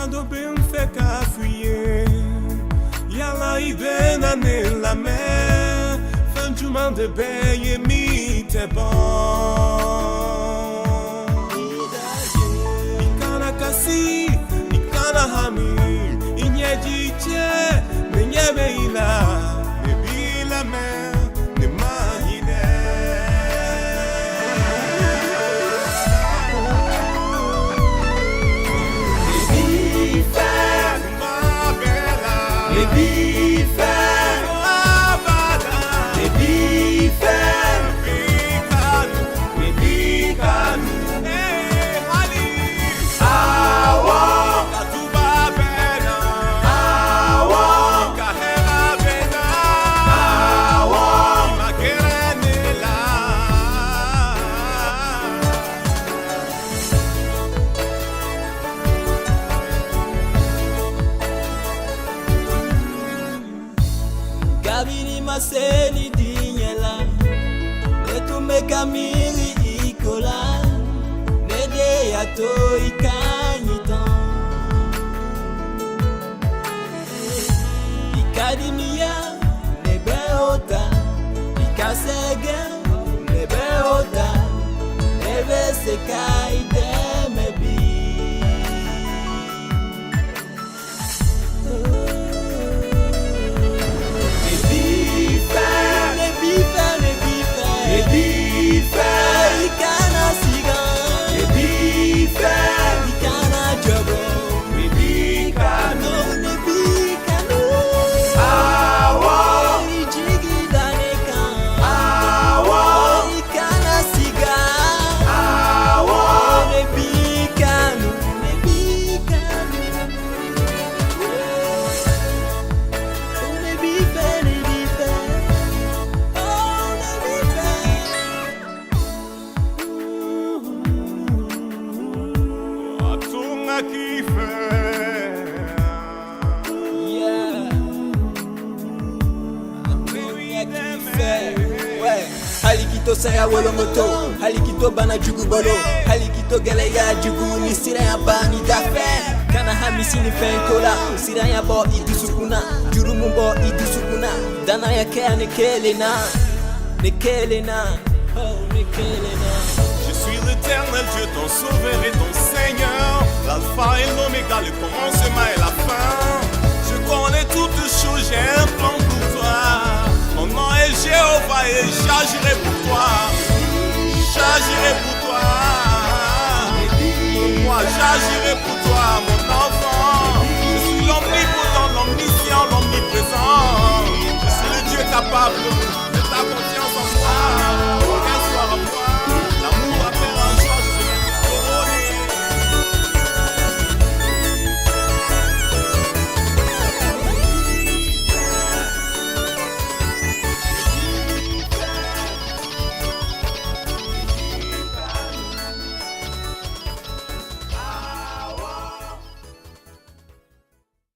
Quando bem fica fouillé, y'a l'arrivée dans la mer, fin du monde bem et mi te bon. Ikana kasi, ikana hami, inye jiche, menye beila, nebi la mer, ne mahine. Kabini maseni dinyela, letu mekamiri ikola, nede yato ikanyitan. Ikadimia nebeota, ikasege nebeota, nebe sekai demebi. Halikito saya wolongoto, halikito bana jugu bolo, halikito gele ya jugu ni sira ya bani dafe. Kana hamisi ni fenkola, sira ya bo idusukuna, jurumu bo idusukuna, dana ya kea nekelena, nekelena, oh nekelena. Je suis l'éternel Dieu, ton sauveur et ton Seigneur, l'alpha et l'oméga, le commencement et la fin. Je connais toutes choses, j'ai un plan pour toi. Mon nom est Jéhovah et j'agirai pour toi.